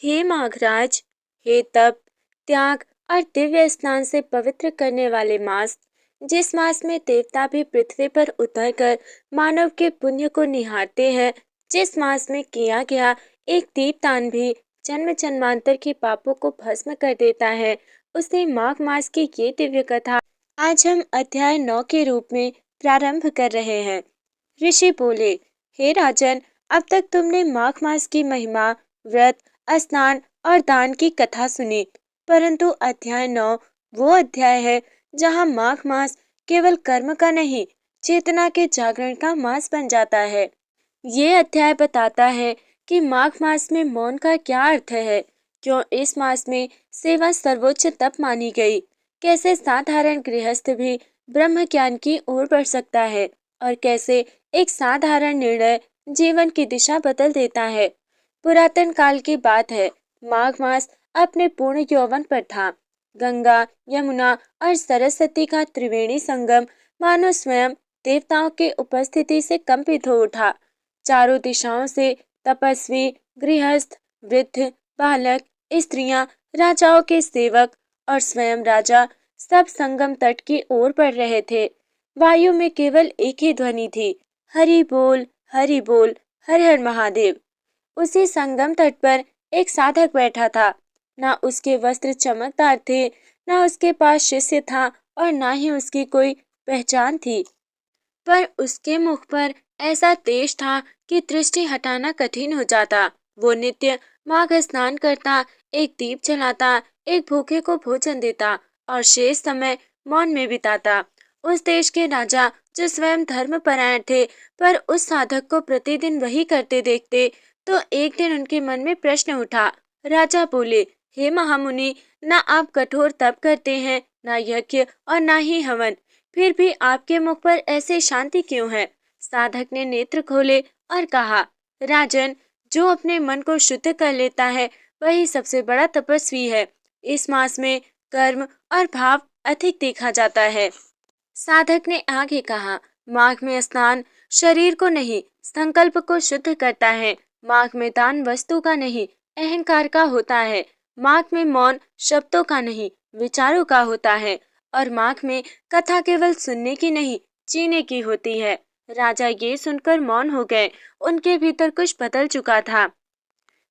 हे माघराज, हे तप, त्याग और दिव्य स्नान से पवित्र करने वाले मास, जिस मास में देवता भी पृथ्वी पर उतरकर मानव के पुण्य को निहारते हैं, जिस मास में किया गया एक दीपदान भी जन्म जन्मांतर के पापों को भस्म कर देता है, उसने माघ मास की ये दिव्य कथा आज हम अध्याय 9 के रूप में प्रारंभ कर रहे हैं। ऋषि बोले, हे राजन, अब तक तुमने माघ मास की महिमा, व्रत, स्नान और दान की कथा सुनी, परंतु अध्याय 9 वो अध्याय है जहाँ माघ मास केवल कर्म का नहीं, चेतना के जागरण का मास बन जाता है। ये अध्याय बताता है कि माघ मास में मौन का क्या अर्थ है, क्यों इस मास में सेवा सर्वोच्च तप मानी गई, कैसे साधारण गृहस्थ भी ब्रह्म ज्ञान की ओर बढ़ सकता है और कैसे एक साधारण निर्णय जीवन की दिशा बदल देता है। पुरातन काल की बात है, माघ मास अपने पूर्ण यौवन पर था। गंगा, यमुना और सरस्वती का त्रिवेणी संगम मानो स्वयं देवताओं के उपस्थिति से कंपित हो उठा। चारों दिशाओं से तपस्वी, गृहस्थ, वृद्ध, बालक, स्त्रियां, राजाओं के सेवक और स्वयं राजा सब संगम तट की ओर बढ़ रहे थे। वायु में केवल एक ही ध्वनि थी, हरि बोल, हरि बोल, हर हर महादेव। उसी संगम तट पर एक साधक बैठा था। ना उसके वस्त्र चमकदार थे, ना उसके पास शिष्य था और ना ही उसकी कोई पहचान थी, पर उसके मुख पर ऐसा तेज था कि दृष्टि हटाना कठिन हो जाता। वो नित्य माघ स्नान करता, एक दीप जलाता, एक भूखे को भोजन देता और शेष समय मौन में बिताता। उस देश के राजा, जो स्वयं धर्मपरायण थे, पर उस साधक को प्रतिदिन वही करते देखते, तो एक दिन उनके मन में प्रश्न उठा। राजा बोले, हे महामुनि, ना आप कठोर तप करते हैं, ना यज्ञ और ना ही हवन, फिर भी आपके मुख पर ऐसे शांति क्यों है? साधक ने नेत्र खोले और कहा, राजन, जो अपने मन को शुद्ध कर लेता है वही सबसे बड़ा तपस्वी है। इस मास में कर्म और भाव अधिक देखा जाता है। साधक ने आगे कहा, माघ में स्नान शरीर को नहीं, संकल्प को शुद्ध करता है। माघ में दान वस्तु का नहीं, अहंकार का होता है। माघ में मौन शब्दों का नहीं, विचारों का होता है। और माघ में कथा केवल सुनने की नहीं, जीने की होती है। राजा ये सुनकर मौन हो गए, उनके भीतर कुछ बदल चुका था।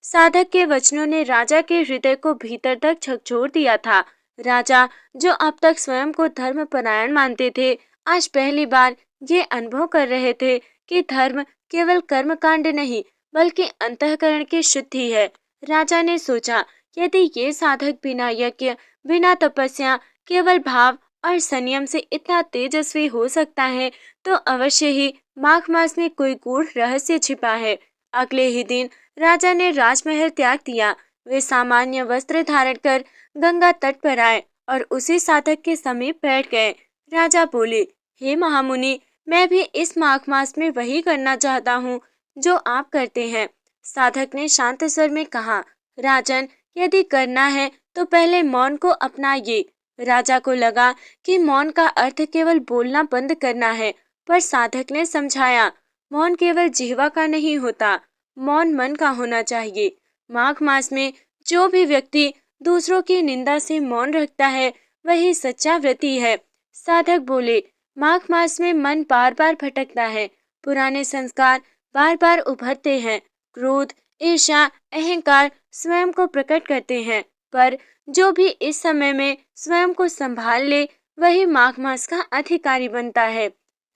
साधक के वचनों ने राजा के हृदय को भीतर तक झकझोर दिया था। राजा, जो अब तक स्वयं को धर्मपरायण मानते थे, आज पहली बार ये अनुभव कर रहे थे कि धर्म केवल कर्मकांड नहीं, बल्कि अंतःकरण की शुद्धि है। राजा ने सोचा, यदि ये साधक बिना यज्ञ, बिना तपस्या, केवल भाव और संयम से इतना तेजस्वी हो सकता है, तो अवश्य ही माघ मास में कोई गूढ़ रहस्य छिपा है। अगले ही दिन राजा ने राजमहल त्याग दिया। वे सामान्य वस्त्र धारण कर गंगा तट पर आए और उसी साधक के समीप बैठ गए। राजा बोले, हे महामुनि, मैं भी इस माघ मास में वही करना चाहता हूँ जो आप करते हैं। साधक ने शांत स्वर में कहा, राजन, यदि करना है तो पहले मौन को अपनाइए। राजा को लगा कि मौन का अर्थ केवल बोलना बंद करना है, पर साधक ने समझाया, मौन केवल जिह्वा का नहीं होता, मौन मन का होना चाहिए। माघ मास में जो भी व्यक्ति दूसरों की निंदा से मौन रखता है, वही सच्चा व्रती है। साधक बोले, माघ मास में मन बार बार भटकता है, पुराने संस्कार बार बार उभरते हैं, क्रोध, ईर्ष्या, अहंकार स्वयं को प्रकट करते हैं, पर जो भी इस समय में स्वयं को संभाल ले, वही माघ मास का अधिकारी बनता है।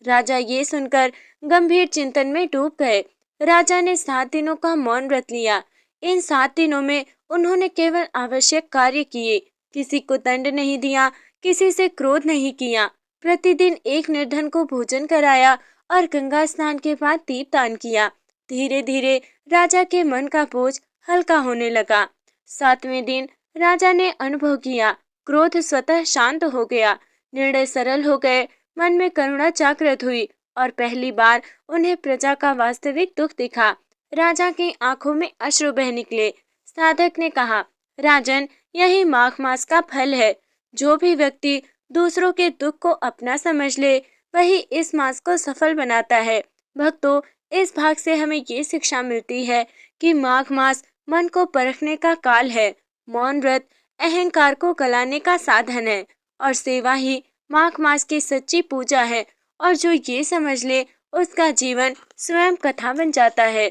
राजा ये सुनकर गंभीर चिंतन में डूब गए। राजा ने 7 दिनों का मौन व्रत लिया। इन 7 दिनों में उन्होंने केवल आवश्यक कार्य किए, किसी को दंड नहीं दिया, किसी से क्रोध नहीं किया। प्रतिदिन एक निर्धन को भोजन कराया और गंगा स्नान के बाद दीपदान किया। धीरे धीरे राजा के मन का बोझ हल्का होने लगा। 7वें दिन राजा ने अनुभव किया, क्रोध स्वतः शांत हो गया, निर्णय सरल हो गए, मन में करुणा जागृत हुई और पहली बार उन्हें प्रजा का वास्तविक दुख दिखा। राजा की आंखों में अश्रु बह निकले। साधक ने कहा, राजन, यही माघ मास का फल है। जो भी व्यक्ति दूसरों के दुख को अपना समझ ले, वही इस मास को सफल बनाता है। भक्तों, इस भाग से हमें ये शिक्षा मिलती है कि माघ मास मन को परखने का काल है। मौन व्रत अहंकार को गलाने का साधन है और सेवा ही माघ मास की सच्ची पूजा है। और जो ये समझ ले उसका जीवन स्वयं कथा बन जाता है।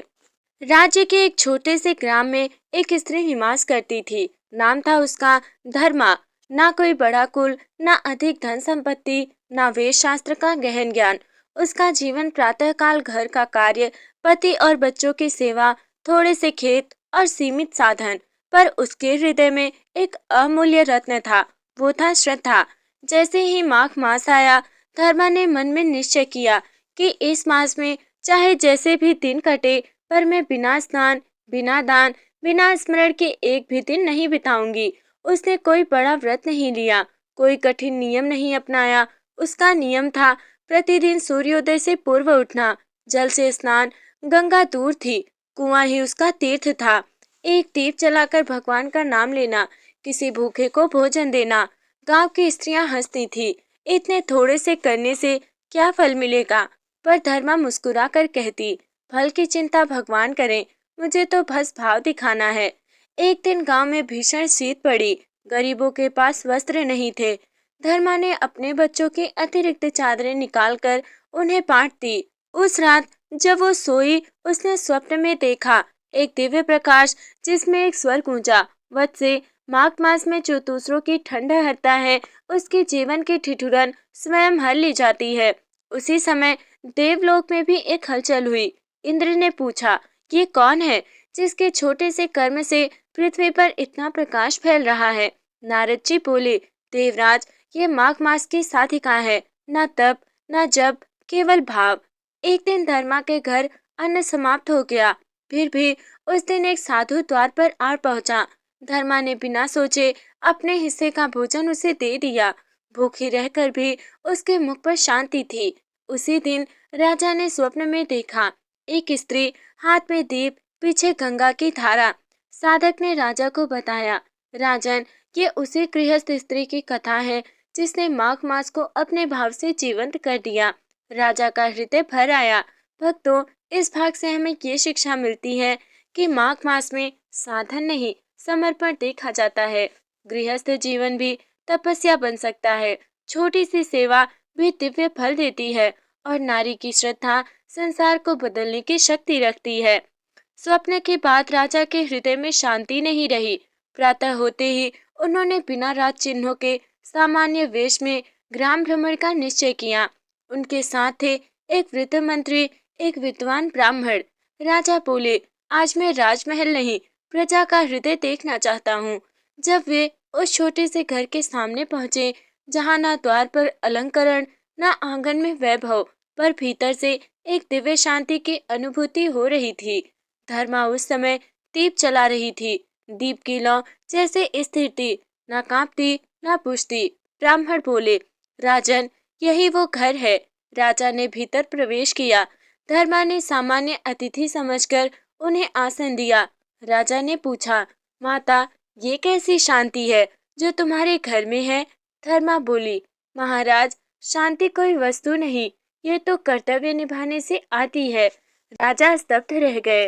राज्य के एक छोटे से ग्राम में एक स्त्री निवास करती थी। नाम था उसका धर्मा। ना कोई बड़ा कुल, ना अधिक धन संपत्ति, ना वेद शास्त्र का गहन ज्ञान। उसका जीवन प्रातःकाल घर का कार्य, पति और बच्चों की सेवा, थोड़े से खेत और सीमित साधन। पर उसके हृदय में एक अमूल्य रत्न था, वो था श्रद्धा। जैसे ही माघ मास आया, धर्मा ने मन में निश्चय किया कि इस मास में चाहे जैसे भी दिन कटे, पर मैं बिना स्नान, बिना दान, बिना स्मरण के एक भी दिन नहीं बिताऊंगी। उसने कोई बड़ा व्रत नहीं लिया, कोई कठिन नियम नहीं अपनाया। उसका नियम था प्रतिदिन सूर्योदय से पूर्व उठना, जल से स्नान, गंगा दूर थी, कुआं ही उसका तीर्थ था। एक दीप जलाकर भगवान का नाम लेना, किसी भूखे को भोजन देना। गांव की स्त्रियां हंसती थी, इतने थोड़े से करने से क्या फल मिलेगा? पर धर्मा मुस्कुरा कर कहती, फल की चिंता भगवान करें, मुझे तो बस भाव दिखाना है। एक दिन गांव में भीषण शीत पड़ी, गरीबों के पास वस्त्र नहीं थे। धर्मा ने अपने बच्चों की अतिरिक्त चादरें निकालकर उन्हें बांट दी। उस रात जब वो सोई, उसने स्वप्न में देखा एक दिव्य प्रकाश, जिसमें एक स्वर गूंजा, वत्से, माघ मास में जो दूसरों की ठंड हरता है, उसके जीवन की ठिठुरन स्वयं हर ली जाती है। उसी समय देवलोक में भी एक हलचल हुई। इंद्र ने पूछा, ये कौन है जिसके छोटे से कर्म से पृथ्वी पर इतना प्रकाश फैल रहा है? नारद जी बोले, देवराज, ये माघ मास की साधिका है। न तप, न जप, केवल भाव। एक दिन धर्मा के घर अन्न समाप्त हो गया, फिर भी उस दिन एक साधु द्वार पर आ पहुंचा। धर्मा ने बिना सोचे अपने हिस्से का भोजन उसे दे दिया। भूखी रहकर भी उसके मुख पर शांति थी। उसी दिन राजा ने स्वप्न में देखा एक स्त्री, हाथ में दीप, पीछे गंगा की धारा। साधक ने राजा को बताया, राजन, ये उसी गृहस्थ स्त्री की कथा है जिसने माघ मास को अपने भाव से जीवंत कर दिया। राजा का हृदय भर आया। भक्तों, इस भाग से हमें ये शिक्षा मिलती है कि माघ मास में साधन नहीं, समर्पण देखा जाता है। गृहस्थ जीवन भी तपस्या बन सकता है। छोटी सी सेवा भी दिव्य फल देती है और नारी की श्रद्धा संसार को बदलने की शक्ति रखती है। स्वप्न के बाद राजा के हृदय में शांति नहीं रही। प्रातः होते ही उन्होंने बिना राज चिन्हों के सामान्य वेश में ग्राम भ्रमण का निश्चय किया। उनके साथ थे एक वृद्ध मंत्री, एक विद्वान ब्राह्मण। राजा बोले, आज मैं राजमहल नहीं, प्रजा का हृदय देखना चाहता हूँ। जब वे उस छोटे से घर के सामने पहुंचे, जहाँ ना द्वार पर अलंकरण, ना आंगन में वैभव, पर भीतर से एक दिव्य शांति की अनुभूति हो रही थी। धर्मा उस समय दीप जला रही थी। दीप की लौ जैसे स्थिर थी, ना कांपती, ना बुझती। ब्राह्मण बोले, राजन, यही वो घर है। राजा ने भीतर प्रवेश किया। धर्मा ने सामान्य अतिथि समझकर उन्हें आसन दिया। राजा ने पूछा, माता, ये कैसी शांति है जो तुम्हारे घर में है? धर्मा बोली, महाराज, शांति कोई वस्तु नहीं, ये तो कर्तव्य निभाने से आती है। राजा स्तब्ध रह गए।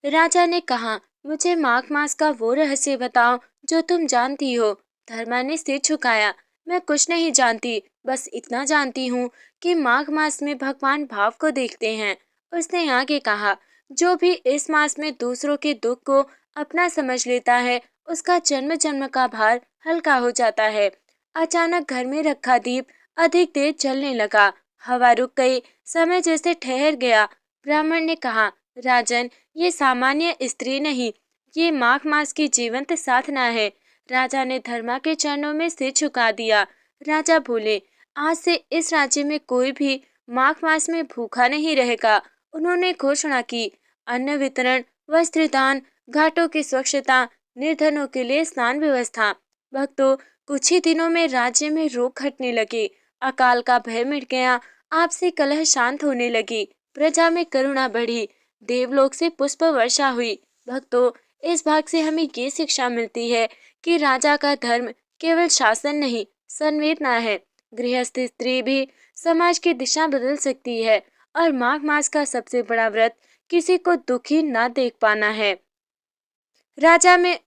राजा ने कहा, मुझे माघ मास का वो रहस्य बताओ जो तुम जानती हो। धर्मा ने सिर झुकाया, मैं कुछ नहीं जानती, बस इतना जानती हूँ कि माघ मास में भगवान भाव को देखते हैं। उसने आगे कहा, जो भी इस मास में दूसरों के दुख को अपना समझ लेता है, उसका जन्म जन्म का भार हल्का हो जाता है। अचानक घर में रखा दीप अधिक देर जलने लगा। हवा रुक गई, समय जैसे ठहर गया। ब्राह्मण ने कहा, राजन, ये सामान्य स्त्री नहीं, ये माघ मास की जीवंत साधना है। राजा ने धर्मा के चरणों में सिर झुका दिया। राजा बोले, आज से इस राज्य में कोई भी माघ मास में भूखा नहीं रहेगा। उन्होंने घोषणा की, अन्न वितरण, वस्त्र दान, घाटों की स्वच्छता, निर्धनों के लिए स्नान व्यवस्था। भक्तों, कुछ ही दिनों में राज्य में रोग घटने लगे, अकाल का भय मिट गया, आपसी कलह शांत होने लगी, प्रजा में करुणा बढ़ी, देवलोक से पुष्प वर्षा हुई। भक्तों, इस भाग से हमें ये शिक्षा मिलती है कि राजा का धर्म केवल शासन नहीं, संवेदना है। गृहस्थ स्त्री भी समाज की दिशा बदल सकती है और माघ मास का सबसे बड़ा व्रत किसी को दुखी न देख पाना है। राजा में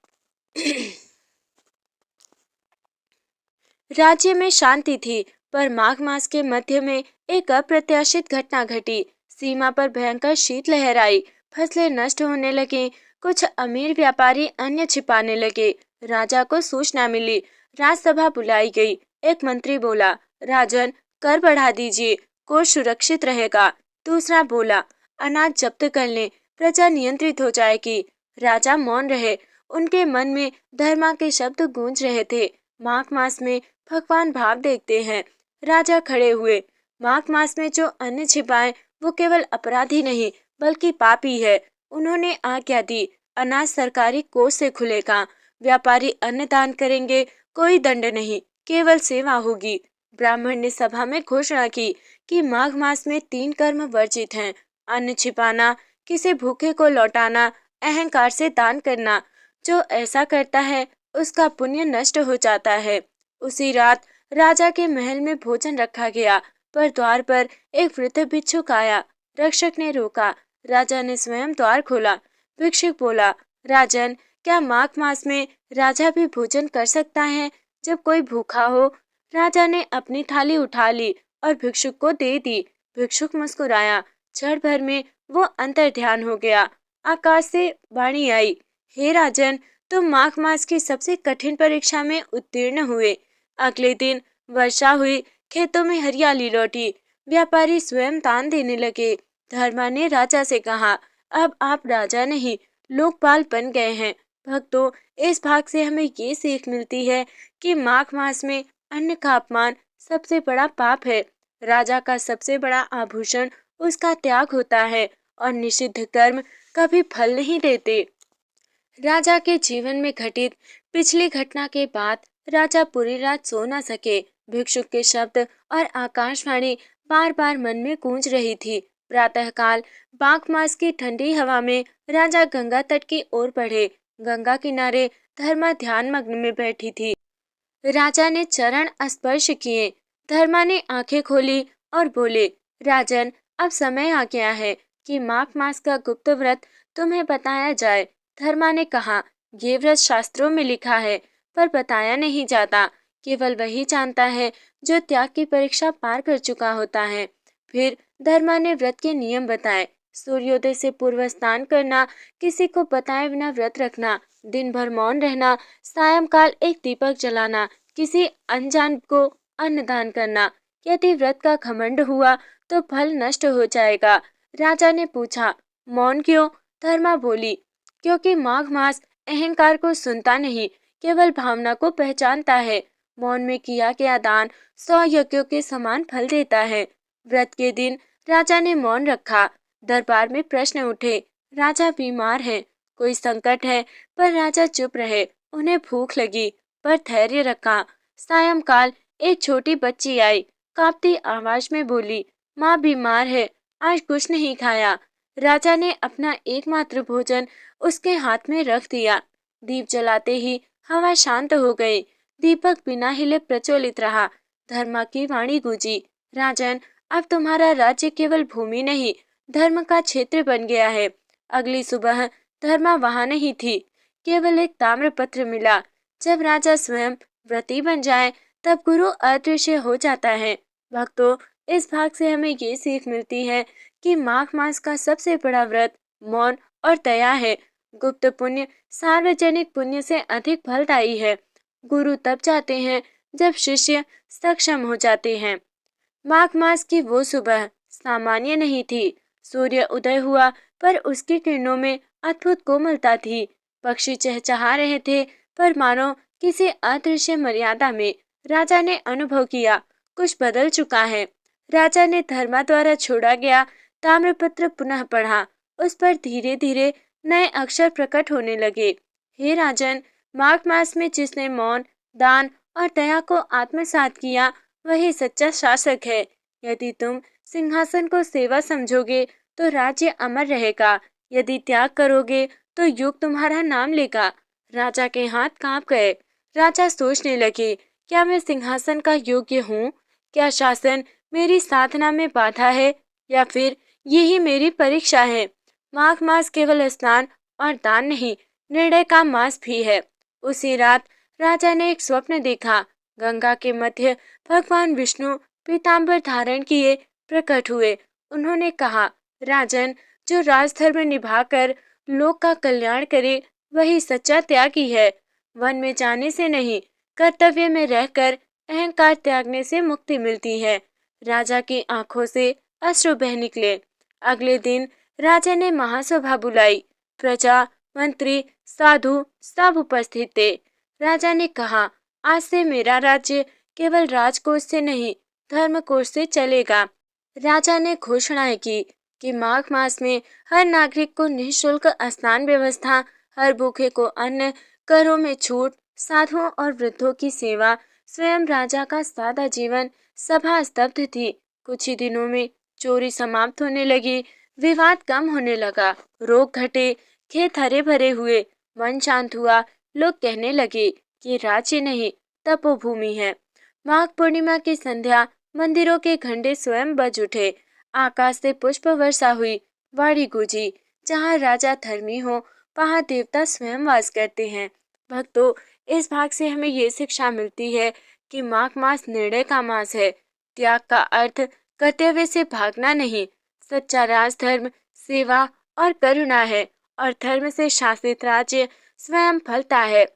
राज्य में शांति थी, पर माघ मास के मध्य में एक अप्रत्याशित घटना घटी। सीमा पर भयंकर शीतलहर आई, फसलें नष्ट होने लगी, कुछ अमीर व्यापारी अन्न छिपाने लगे। राजा को सूचना मिली, राजसभा बुलाई गई। एक मंत्री बोला, राजन, कर बढ़ा दीजिए, कोष सुरक्षित रहेगा। दूसरा बोला, अनाज जब्त कर लें, प्रजा नियंत्रित हो जाएगी। राजा मौन रहे, उनके मन में धर्मा के शब्द गूंज रहे थे। माघ मास में भगवान भाव देखते हैं। राजा खड़े हुए। माघ मास में जो अन्न छिपाए वो केवल अपराधी नहीं बल्कि पापी है। उन्होंने आज्ञा दी, अनाज सरकारी कोष से खुलेगा, व्यापारी अन्न दान करेंगे, कोई दंड नहीं, केवल सेवा होगी। ब्राह्मण ने सभा में घोषणा की कि माघ मास में 3 कर्म वर्जित हैं, अन्न छिपाना, किसी भूखे को लौटाना, अहंकार से दान करना। जो ऐसा करता है उसका पुण्य नष्ट हो जाता है। उसी रात राजा के महल में भोजन रखा गया, पर द्वार पर एक वृद्ध भिक्षुक आया। रक्षक ने रोका। राजा ने स्वयं द्वार खोला। भिक्षुक बोला, राजन, क्या माघ मास में राजा भी भोजन कर सकता है जब कोई भूखा हो? राजा ने अपनी थाली उठा ली और भिक्षुक को दे दी। भिक्षुक मुस्कुराया। क्षण भर में वो अंतर ध्यान हो गया। आकाश से वाणी आई, हे राजन, तुम माघ मास की सबसे कठिन परीक्षा में उत्तीर्ण हुए। अगले दिन वर्षा हुई, खेतों में हरियाली लौटी, व्यापारी स्वयं दान देने लगे। धर्मा ने राजा से कहा, अब आप राजा नहीं, लोकपाल बन गए हैं। भक्तों, इस भाग से हमें ये सीख मिलती है कि माघ मास में अन्न का अपमान सबसे बड़ा पाप है। राजा का सबसे बड़ा आभूषण उसका त्याग होता है और निषिद्ध कर्म कभी फल नहीं देते। राजा के जीवन में घटित पिछली घटना के बाद राजा पूरी रात सो न सके। भिक्षुक के शब्द और आकाशवाणी बार बार मन में गूंज रही थी। प्रातःकाल माघ मास की ठंडी हवा में राजा गंगा तट की ओर बढ़े। गंगा किनारे धर्मा ध्यान मग्न में बैठी थी। राजा ने चरण स्पर्श किए। धर्मा ने आंखें खोली और बोले, राजन, अब समय आ गया है कि माघ मास का गुप्त व्रत तुम्हें बताया जाए। धर्मा ने कहा, ये व्रत शास्त्रों में लिखा है पर बताया नहीं जाता। केवल वही जानता है जो त्याग की परीक्षा पार कर चुका होता है। फिर धर्मा ने व्रत के नियम बताए। सूर्योदय से पूर्व स्नान करना, किसी को बताए बिना व्रत रखना, दिन भर मौन रहना, सायंकाल एक दीपक जलाना, किसी अनजान को अन्नदान करना। यदि व्रत का घमंड हुआ तो फल नष्ट हो जाएगा। राजा ने पूछा, मौन क्यों? धर्मा बोली, क्योंकि माघ मास अहंकार को सुनता नहीं, केवल भावना को पहचानता है। मौन में किया गया दान 100 यज्ञों के समान फल देता है। व्रत के दिन राजा ने मौन रखा। दरबार में प्रश्न उठे, राजा बीमार है, कोई संकट है? पर राजा चुप रहे। उन्हें भूख लगी पर धैर्य रखा। सायंकाल एक छोटी बच्ची आई, कांपती आवाज में बोली, माँ बीमार है, आज कुछ नहीं खाया। राजा ने अपना एकमात्र भोजन उसके हाथ में रख दिया। दीप जलाते ही हवा शांत हो गई। दीपक बिना हिले प्रज्वलित रहा। धर्मा की वाणी गूंजी, राजन, अब तुम्हारा राज्य केवल भूमि नहीं, धर्म का क्षेत्र बन गया है। अगली सुबह धर्मा वहां नहीं थी, केवल एक ताम्रपत्र मिला। जब राजा स्वयं व्रती बन जाए तब गुरु अदृश्य हो जाता है। भक्तों, इस भाग से हमें ये सीख मिलती है कि माघ मास का सबसे बड़ा व्रत मौन और दया है। गुप्त पुण्य सार्वजनिक पुण्य से अधिक फलदायी है। गुरु तब जाते हैं जब शिष्य सक्षम हो जाते हैं। माघ मास की वो सुबह सामान्य नहीं थी। सूर्य उदय हुआ पर उसकी किरणों में अद्भुत कोमलता थी। पक्षी चहचहा रहे थे पर मानो किसी अदृश्य मर्यादा में। राजा ने अनुभव किया, कुछ बदल चुका है। राजा ने धर्मा द्वारा छोड़ा गया ताम्रपत्र पुनः पढ़ा। उस पर धीरे धीरे नए अक्षर प्रकट होने लगे। हे राजन, माघ मास में जिसने मौन, दान और दया को आत्मसात किया वही सच्चा शासक है। यदि तुम सिंहासन को सेवा समझोगे तो राज्य अमर रहेगा। यदि त्याग करोगे तो युग तुम्हारा नाम लेगा। राजा के हाथ कांप गए। राजा सोचने लगे, क्या मैं सिंहासन का योग्य हूँ? क्या शासन मेरी साधना में बाधा है या फिर यही मेरी परीक्षा है? माघ मास केवल स्नान और दान नहीं, निर्णय का मास भी है। उसी रात राजा ने एक स्वप्न देखा। गंगा के मध्य भगवान विष्णु पीतांबर धारण किए प्रकट हुए। उन्होंने कहा, राजन, जो राजधर्म निभाकर लोक का कल्याण करे वही सच्चा त्यागी है। वन में जाने से नहीं, कर्तव्य में रहकर अहंकार त्यागने से मुक्ति मिलती है। राजा की आंखों से अश्रु बह निकले। अगले दिन राजा ने महासभा बुलाई। प्रजा, मंत्री, साधु सब उपस्थित थे। राजा ने कहा, आज से मेरा राज्य केवल राजकोष से नहीं, धर्मकोष से चलेगा। राजा ने घोषणाएं की कि माघ मास में हर नागरिक को निःशुल्क स्नान व्यवस्था, हर भूखे को अन्न, करों में छूट, साधुओं और वृद्धों की सेवा। स्वयं राजा का सादा जीवन। सभा स्तब्ध थी। कुछ ही दिनों में चोरी समाप्त होने लगी, विवाद कम होने लगा, रोग घटे, खेत हरे भरे हुए, मन शांत हुआ। लोग कहने लगे कि राज्य नहीं, तपोभूमि है। माघ पूर्णिमा की संध्या मंदिरों के घंटे स्वयं बज उठे। आकाश से पुष्प वर्षा हुई। वाणी गूंजी, जहाँ राजा धर्मी हो वहाँ देवता स्वयं वास करते हैं। भक्तों, इस भाग से हमें ये शिक्षा मिलती है कि माघ मास निर्णय का मास है। त्याग का अर्थ कर्तव्य से भागना नहीं, सच्चा राजधर्म सेवा और करुणा है, और धर्म से शासित राज्य स्वयं फलता है।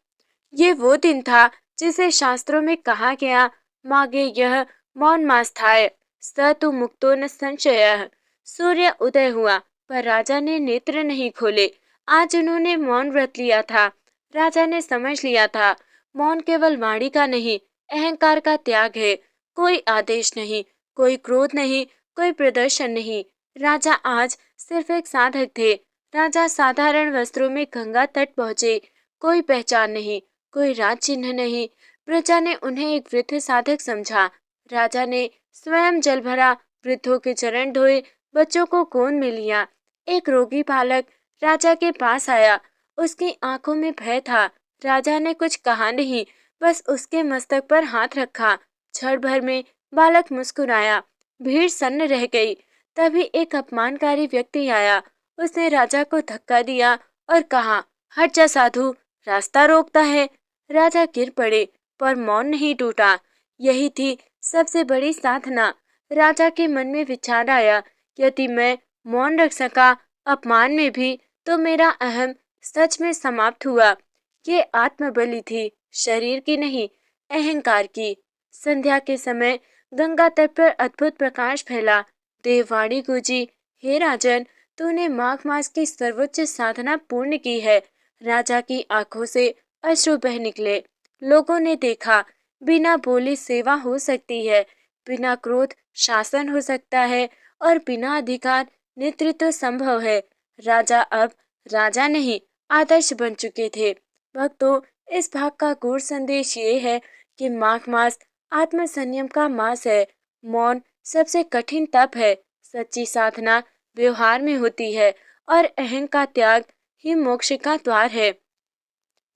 ये वो दिन था जिसे शास्त्रों में कहा गया, मागे यह मौन मास था, स तु मुक्तो न संशयः। सूर्य उदय हुआ पर राजा ने नेत्र नहीं खोले। आज उन्होंने मौन व्रत लिया था। राजा ने समझ लिया था, मौन केवल वाणी का नहीं, अहंकार का त्याग है। कोई आदेश नहीं, कोई क्रोध नहीं, कोई प्रदर्शन नहीं। राजा आज सिर्फ एक साधक थे। राजा साधारण वस्त्रों में गंगा तट पहुंचे। कोई पहचान नहीं, कोई राज चिन्ह नहीं। प्रजा ने उन्हें एक वृद्ध साधक समझा। राजा ने स्वयं जल भरा, वृद्धों के चरण धोए, बच्चों को गोद में लिया। एक रोगी बालक राजा के पास आया। उसकी आंखों में भय था। राजा ने कुछ कहा नहीं, बस उसके मस्तक पर हाथ रखा। क्षण भर में बालक मुस्कुराया। भीड़ सन्न रह गई। तभी एक अपमानकारी व्यक्ति आया। उसने राजा को धक्का दिया और कहा, हट जा साधु, रास्ता रोकता है। राजा गिर पड़े पर मौन नहीं टूटा। यही थी सबसे बड़ी साधना। राजा के मन में विचार आया, यदि मैं मौन रख सका अपमान में भी, तो मेरा अहम सच में समाप्त हुआ। ये आत्मबलि थी, शरीर की नहीं, अहंकार की। संध्या के समय गंगा तट पर अद्भुत प्रकाश फैला। देववाणी गूंजी, हे राजन, तूने माघ मास की सर्वोच्च साधना पूर्ण की है। राजा की आंखों से अश्रु बह निकले। लोगों ने देखा, बिना बोले सेवा हो सकती है, बिना क्रोध शासन हो सकता है, और बिना अधिकार नेतृत्व संभव है। राजा अब राजा नहीं, आदर्श बन चुके थे। भक्तों, इस भाग का गूढ़ संदेश ये है कि माघ मास आत्म संयम का मास है। मौन सबसे कठिन तप है। सच्ची साधना व्यवहार में होती है, और अहंकार का त्याग ही मोक्ष का द्वार है।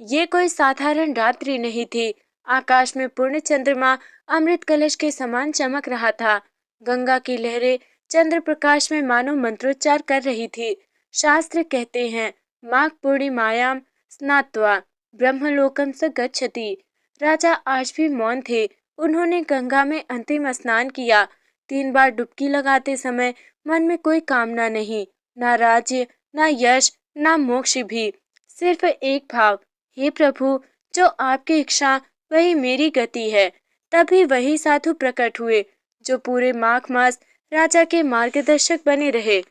ये कोई साधारण रात्रि नहीं थी। आकाश में पूर्ण चंद्रमा अमृत कलश के समान चमक रहा था। गंगा की लहरें चंद्र प्रकाश में मानो मंत्रोच्चार कर रही थी। शास्त्र कहते हैं, माघ पूर्णिमायाम स्नात्वा ब्रह्मलोकम स गच्छति। राजा आज भी मौन थे। उन्होंने गंगा में अंतिम स्नान किया। 3 बार डुबकी लगाते समय मन में कोई कामना नहीं, ना राज्य, ना यश, ना मोक्ष भी, सिर्फ एक भाव, हे प्रभु, जो आपकी इच्छा वही मेरी गति है। तभी वही साधु प्रकट हुए जो पूरे माघ मास राजा के मार्गदर्शक बने रहे।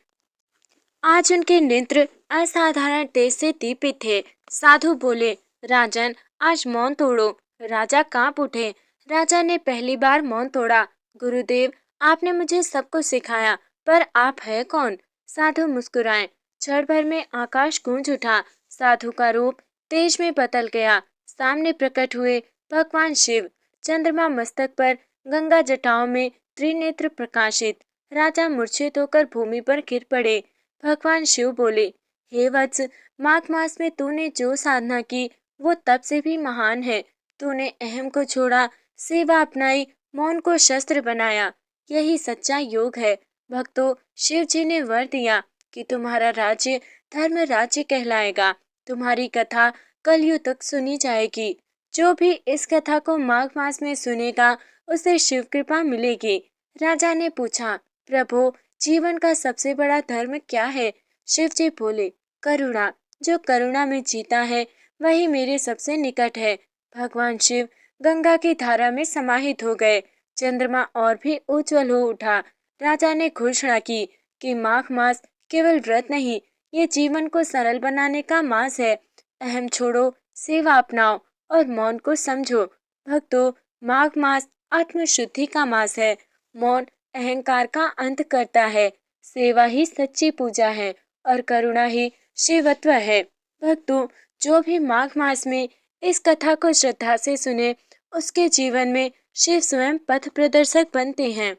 आज उनके नेत्र असाधारण तेज से दीपित थे। साधु बोले, राजन, आज मौन तोड़ो। राजा कांप उठे। राजा ने पहली बार मौन तोड़ा। गुरुदेव, आपने मुझे सब कुछ सिखाया, पर आप है कौन? साधु मुस्कुराए। क्षण भर में आकाश गूंज उठा। साधु का रूप तेज में बदल गया। सामने प्रकट हुए भगवान शिव। चंद्रमा मस्तक पर, गंगा जटाओं में त्रिनेत्र प्रकाशित। राजा मूर्छित होकर भूमि पर गिर पड़े। भगवान शिव बोले, हे वत्स, माघ मास में तूने जो साधना की वो तब से भी महान है। तूने अहम को छोड़ा, सेवा अपनाई, मौन को शस्त्र बनाया। यही सच्चा योग है। भक्तों, शिव जी ने वर दिया कि तुम्हारा राज्य धर्म राज्य कहलाएगा। तुम्हारी कथा कलयुग तक सुनी जाएगी। जो भी इस कथा को माघ मास में सुनेगा उसे शिव कृपा मिलेगी। राजा ने पूछा, प्रभु, जीवन का सबसे बड़ा धर्म क्या है? शिव जी बोले, करुणा। जो करुणा में जीता है वही मेरे सबसे निकट है। भगवान शिव गंगा की धारा में समाहित हो गए। चंद्रमा और भी उज्जवल हो उठा। राजा ने घोषणा की कि माघ मास केवल व्रत नहीं, ये जीवन को सरल बनाने का मास है। अहम छोड़ो, सेवा अपनाओ और मौन को समझो। भक्तों, माघ मास आत्मशुद्धि का मास है। मौन अहंकार का अंत करता है। सेवा ही सच्ची पूजा है और करुणा ही शिवत्व है। भक्तों, जो भी माघ मास में इस कथा को श्रद्धा से सुने, उसके जीवन में शिव स्वयं पथ प्रदर्शक बनते हैं।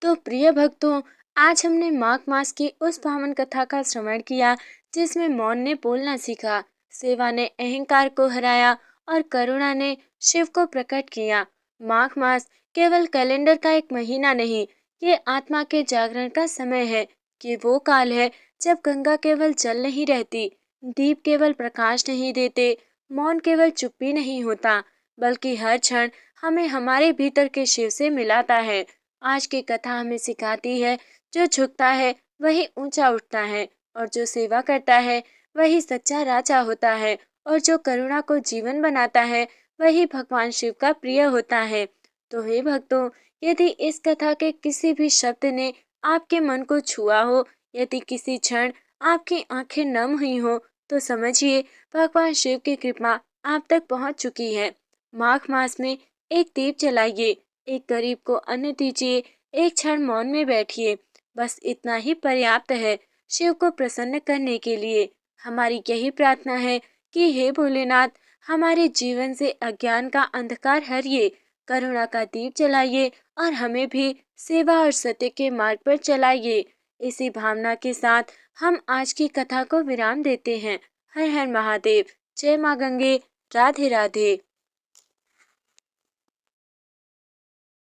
तो प्रिय भक्तों, आज हमने माघ मास की उस पावन कथा का श्रवण किया जिसमें मौन ने बोलना सीखा, सेवा ने अहंकार को हराया और करुणा ने शिव को प्रकट किया। माघ मास केवल कैलेंडर का एक महीना नहीं, ये आत्मा के जागरण का समय है। ये वो काल है जब गंगा केवल जल नहीं रहती, दीप केवल प्रकाश नहीं देते, मौन केवल चुप्पी नहीं होता, बल्कि हर क्षण हमें हमारे भीतर के शिव से मिलाता है। आज की कथा हमें सिखाती है, जो झुकता है वही ऊंचा उठता है और जो सेवा करता है वही सच्चा राजा होता है और जो करुणा को जीवन बनाता है वही भगवान शिव का प्रिय होता है। तो हे भक्तों, यदि इस कथा के किसी भी शब्द ने आपके मन को छुआ हो, यदि किसी क्षण आपकी आंखें नम हुई हो, तो समझिए भगवान शिव की कृपा आप तक पहुंच चुकी है। माघ मास में एक दीप जलाइए, एक गरीब को अन्न दीजिए, एक क्षण मौन में बैठिए। बस इतना ही पर्याप्त है शिव को प्रसन्न करने के लिए। हमारी यही प्रार्थना है कि हे भोलेनाथ, हमारे जीवन से अज्ञान का अंधकार हरिए, करुणा का दीप जलाइए और हमें भी सेवा और सत्य के मार्ग पर चलाइए। इसी भावना के साथ हम आज की कथा को विराम देते हैं। हर हर महादेव। जय मां गंगे। राधे राधे।